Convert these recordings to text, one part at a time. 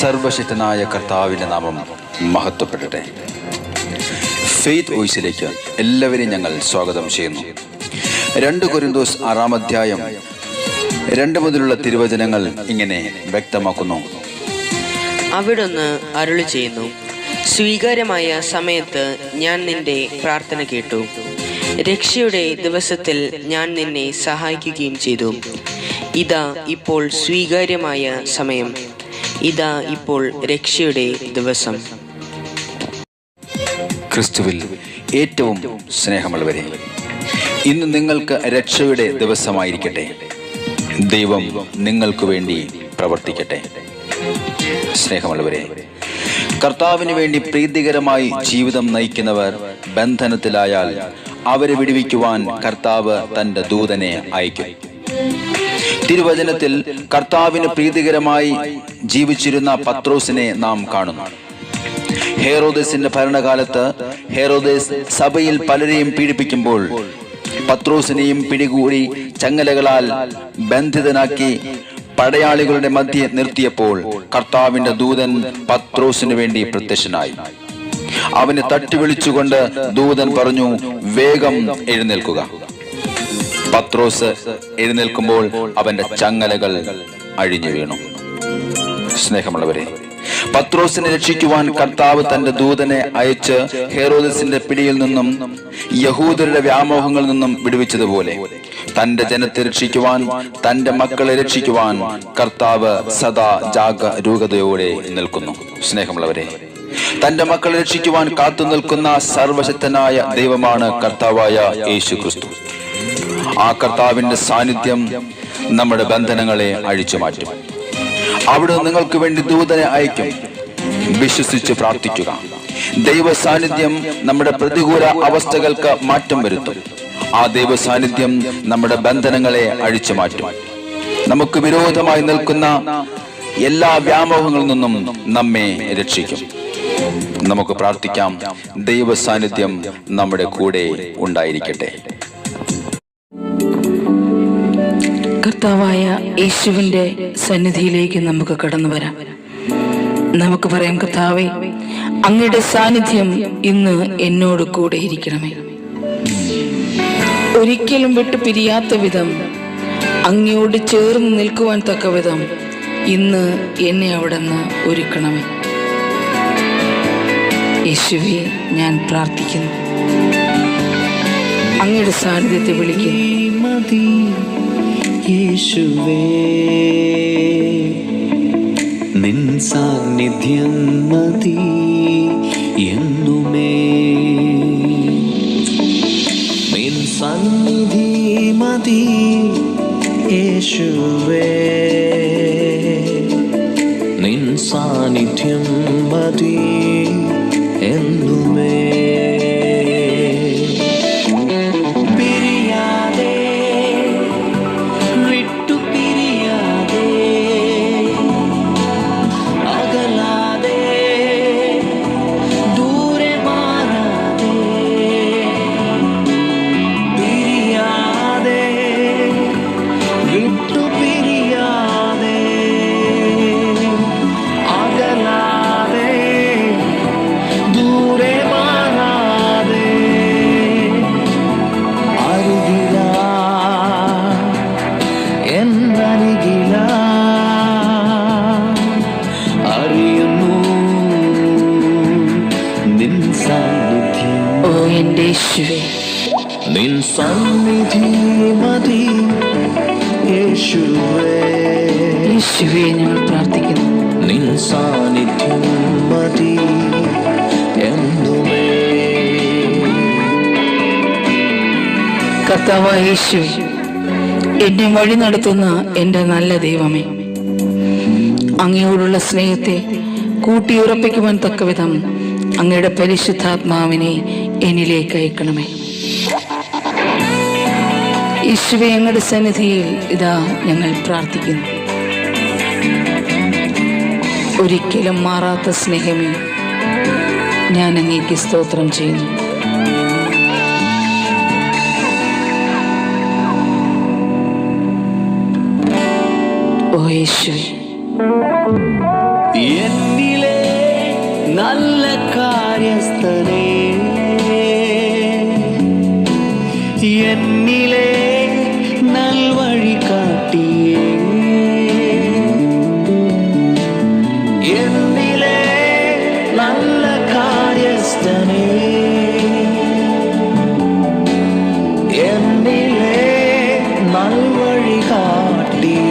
സർവശക്തനായ കർത്താവിൻ്റെ നാമം മഹത്വപ്പെടട്ടെ. ഫെയ്ത്ത് വോയിസിലേക്ക് എല്ലാവരെയും ഞങ്ങൾ സ്വാഗതം ചെയ്യുന്നു. 2 കൊരിന്തോസ് 6-ാം അധ്യായം 2 മുതലുള്ള തിരുവചനങ്ങൾ ഇങ്ങനെ വ്യക്തമാക്കുന്നു. അവിടുന്ന് അരുളി ചെയ്യുന്നു, സ്വീകാര്യമായ സമയത്ത് ഞാൻ നിന്റെ പ്രാർത്ഥന കേട്ടു. രക്ഷയുടെ ദിവസത്തിൽ ഞാൻ നിന്നെ സഹായിക്കുകയും ചെയ്തു. ഇതാ ഇപ്പോൾ സ്വീകാര്യമായ സമയം, ഇതാ ഇപ്പോൾ രക്ഷയുടെ ദിവസം. ക്രിസ്തുവിൽ ഏറ്റവും സ്നേഹമുള്ളവരെ, ഇന്ന് നിങ്ങൾക്ക് രക്ഷയുടെ ദിവസമായിരിക്കട്ടെ. ദൈവം നിങ്ങൾക്ക് വേണ്ടി പ്രവർത്തിക്കട്ടെ. സ്നേഹമുള്ളവരെ, കർത്താവിന് വേണ്ടി പ്രീതികരമായി ജീവിതം നയിക്കുന്നവർ ബന്ധനത്തിലായാൽ അവരെ വിടുവിക്കുവാൻ കർത്താവ് തൻ്റെ ദൂതനെ അയക്കും. തിരുവചനത്തിൽ കർത്താവിന് പ്രീതികരമായി ജീവിച്ചിരുന്ന പത്രോസിനെ നാം കാണുന്നു. ഹെറോദേസിന്റെ ഭരണകാലത്ത് ഹെറോദേസ് സഭയിൽ പലരെയും പീഡിപ്പിക്കുമ്പോൾ പത്രോസിനെയും പിടികൂടി ചങ്ങലകളാൽ ബന്ധിതനാക്കി പടയാളികളുടെ മധ്യേ നിർത്തിയപ്പോൾ കർത്താവിന്റെ ദൂതൻ പത്രോസിന് വേണ്ടി പ്രത്യക്ഷനായി. അവനെ തട്ടി വിളിച്ചുകൊണ്ട് ദൂതൻ പറഞ്ഞു, വേഗം എഴുന്നേൽക്കുക. പത്രോസ് എഴുന്നേൽക്കുമ്പോൾ അവന്റെ ചങ്ങലകൾ അഴിഞ്ഞു വീണു. സ്നേഹമുള്ളവരെ, പത്രോസിനെ രക്ഷിക്കുവാൻ കർത്താവ് തന്റെ ദൂതനെ അയച്ച് ഹെറോദസിന്റെ പിടിയിൽ നിന്നും യഹൂദരുടെ വ്യാമോഹങ്ങളിൽ നിന്നും വിടുവിച്ചതുപോലെ തന്റെ ജനത്തെ രക്ഷിക്കുവാൻ, തന്റെ മക്കളെ രക്ഷിക്കുവാൻ കർത്താവ് സദാ ജാഗരൂകതയോടെ നിൽക്കുന്നു. സ്നേഹമുള്ളവരെ, തന്റെ മക്കളെ രക്ഷിക്കുവാൻ കാത്തു നിൽക്കുന്ന സർവശക്തനായ ദൈവമാണ് കർത്താവായ യേശു ക്രിസ്തു. ആ കർത്താവിന്റെ സാന്നിധ്യം നമ്മുടെ ബന്ധനങ്ങളെ അഴിച്ചു മാറ്റും. അവിടെ നിങ്ങൾക്ക് വേണ്ടി ദൂതനെ അയക്കും. വിശ്വസിച്ച് പ്രാർത്ഥിക്കുക. ദൈവ സാന്നിധ്യം നമ്മുടെ പ്രതികൂല അവസ്ഥകൾക്ക് മാറ്റം വരുത്തും. ആ ദൈവ സാന്നിധ്യം നമ്മുടെ ബന്ധനങ്ങളെ അഴിച്ചു മാറ്റും. നമുക്ക് വിരോധമായി നിൽക്കുന്ന എല്ലാ വ്യാമോഹങ്ങളിൽ നിന്നും നമ്മെ രക്ഷിക്കും. നമുക്ക് പ്രാർത്ഥിക്കാം. ദൈവ സാന്നിധ്യം നമ്മുടെ കൂടെ ഉണ്ടായിരിക്കട്ടെ. കർത്താവായ യേശുവിൻ്റെ സന്നിധിയിലേക്ക് നമുക്ക് കടന്നു വരാം. നമുക്ക് പറയാം, കർത്താവേ, അങ്ങയുടെ സാന്നിധ്യം ഇന്ന് എന്നോട് കൂടെ ഇരിക്കണമേ. ഒരിക്കലും വിട്ടു പിരിയാത്ത വിധം, അങ്ങയോട് ചേർന്ന് നിൽക്കുവാൻ തക്ക വിധം ഇന്ന് എന്നെ അവിടെ നിന്ന് ഒരുക്കണമേ. യേശുവേ, ഞാൻ പ്രാർത്ഥിക്കുന്നു. അങ്ങയുടെ സാന്നിധ്യത്തെ വിളിക്കുന്നു. യേശുവേ, നിൻ സാന്നിധ്യം മതി എന്നുമേ. നിൻ സന്നിധി മതി യേശുവേ, നിൻ സാന്നിധ്യം മതി എന്നുമേ. നിൻ സന്നിധി മതി യേശുവേ, യേശുവേ, ഞങ്ങൾ പ്രാർത്ഥിക്കുന്നു. നിൻ സാന്നിധ്യം മതി എന്നുമേ. കർത്താവായ യേശുവേ, എന്നെ വഴി നടത്തുന്ന എൻ്റെ നല്ല ദൈവമേ, അങ്ങയോടുള്ള സ്നേഹത്തെ കൂട്ടിയുറപ്പിക്കുവാൻ തക്കവിധം അങ്ങയുടെ പരിശുദ്ധാത്മാവിനെ എന്നിലേക്ക് അയക്കണമേ. യേശുവേ, അങ്ങയുടെ സന്നിധിയിൽ ഇതാ ഞങ്ങൾ പ്രാർത്ഥിക്കുന്നു. ഒരിക്കലും മാറാത്ത സ്നേഹമേ, ഞാൻ അങ്ങേക്ക് സ്തോത്രം ചെയ്യുന്നു. ഓ യേശുവേ, എന്നിലെ നല്ല കാര്യസ്ഥനേ, എന്നിലെ നൽവഴി കാട്ടിയേ, എന്നിലെ നല്ല കാര്യസ്ഥനേ, എന്നിലെ നൽവഴി കാട്ടിയേ,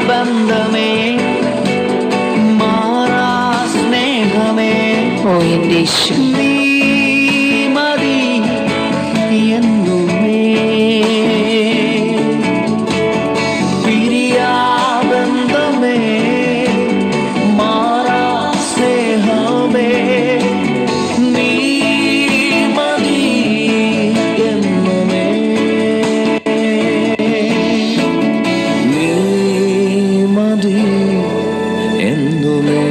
ബന്ധമേ മാറാ സ്നേഹമേ, ഓ എൻ്റെ യേശു, നീ മതി എന്നുമേ, പിരിയാ ബന്ധമേ മാറാ സ്നേഹമേ, നീ മതി എന്നുമേ, മതി എന്നുമേ,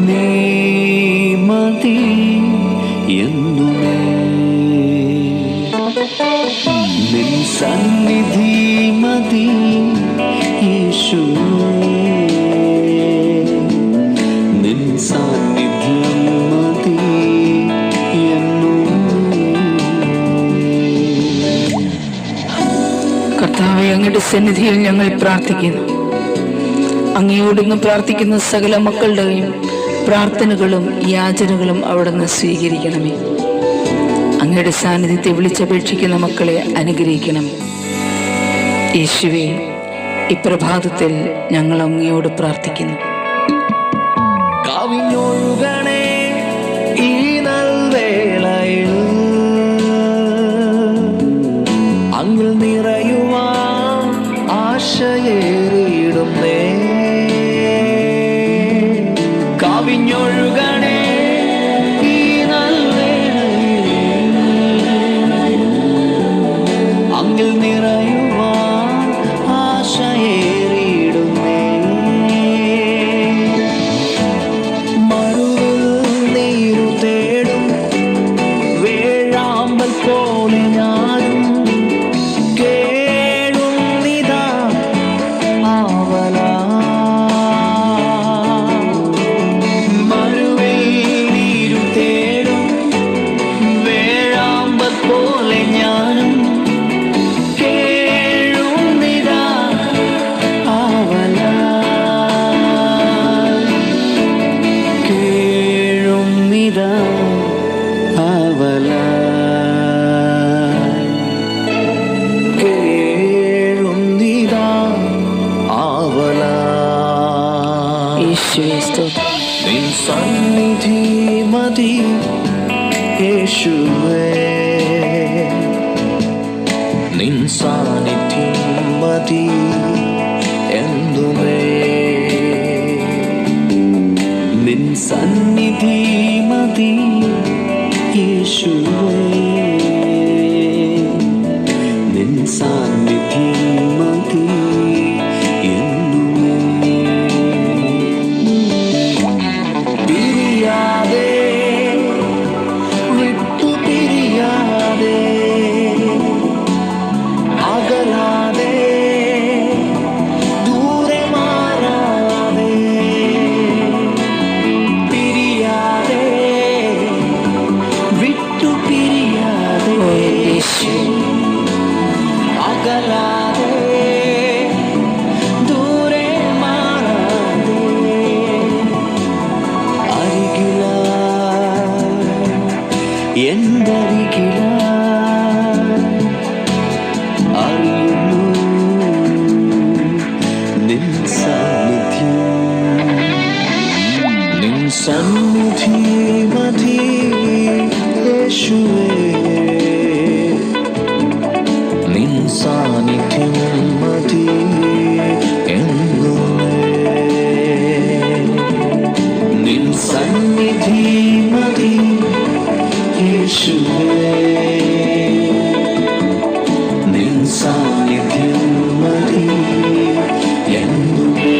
നീ മതി എന്നുമേ, നിൻ സന്നിധി മതി യേശുവേ, നിൻ സാന്നിധ്യം മതി എന്നുമേ. കർത്താവേ, അങ്ങയുടെ സന്നിധിയിൽ ഞങ്ങൾ പ്രാർത്ഥിക്കുന്നു. അങ്ങയോടൊന്ന് പ്രാർത്ഥിക്കുന്ന സകല മക്കളുടെയും പ്രാർത്ഥനകളും യാചനകളും അവിടുന്ന് സ്വീകരിക്കണമേ. അങ്ങയുടെ സാന്നിധ്യത്തെ വിളിച്ചപേക്ഷിക്കുന്ന മക്കളെ അനുഗ്രഹിക്കണം. യേശുവേ, ഇപ്രഭാതത്തിൽ ഞങ്ങൾ അങ്ങയോട് പ്രാർത്ഥിക്കുന്നു. കവിഞ്ഞൊഴുകണേ ഈ നൽവേളയിൽ, അങ്ങിൽ നിറയുവാൻ ആശയേറിയിടുന്നേ, കവിഞ്ഞൊഴുകണേ ഈ നൽവേളയിൽ, അങ്ങിൽ നിറയുവാൻ ആശയേറിയിടുന്നേ, മരുവിൽ നീരു തേടും വേഴാമ്പൽ പോലെ ഞാനും കേഴുന്നിതാ ആവലാ, മരുവിൽ നീരു തേടും വേഴാമ്പൽ പോലെ ഞാനും കേഴുന്നിതാ ആവലാ, കേഴുന്നിതാ ആവലാ, കേഴുന്നിതാ ആവലാ. യേശുവേ സ്തോത്രം. നിൻ സന്നിധി മതി യേശുവേ, നിൻ സാന്നിധ്യം മതി എന്നുമേ, നിൻ സന്നിധി മതി യേശുവേ, നിൻ സാന്നിധ്യം മതി എന്നുമേ, പിരിയാതെ വിട്ടു പിരിയാതെ അകലാതെ ദൂരെ മാറാതെ, പിരിയാതെ വിട്ടു പിരിയാതെ, ഓ എൻ്റെ യേശു, അകലാതെ ദൂരെ മാറാതെ, അരികില എന്തരികില അറിയുന്നു നിൻ സാന്നിധ്യം, നിൻ സന്നിധി മതി യേശുവേ, നിൻ സാന്നിധ്യം മതി എന്നുമേ, നിൻ സന്നിധി മതി യേശുവേ, നിൻ സാന്നിധ്യം മതി എന്നുമേ.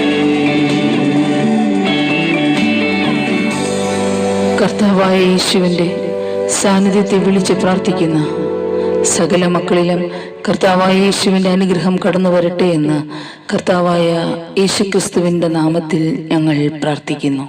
കർത്താവായ യേശുവിൻ്റെ സാന്നിധ്യത്തെ വിളിച്ച് പ്രാർത്ഥിക്കുന്ന സകല മക്കളിലും കർത്താവായ യേശുവിൻ്റെ അനുഗ്രഹം കടന്നു വരട്ടെ എന്ന് കർത്താവായ യേശുക്രിസ്തുവിൻ്റെ നാമത്തിൽ ഞങ്ങൾ പ്രാർത്ഥിക്കുന്നു.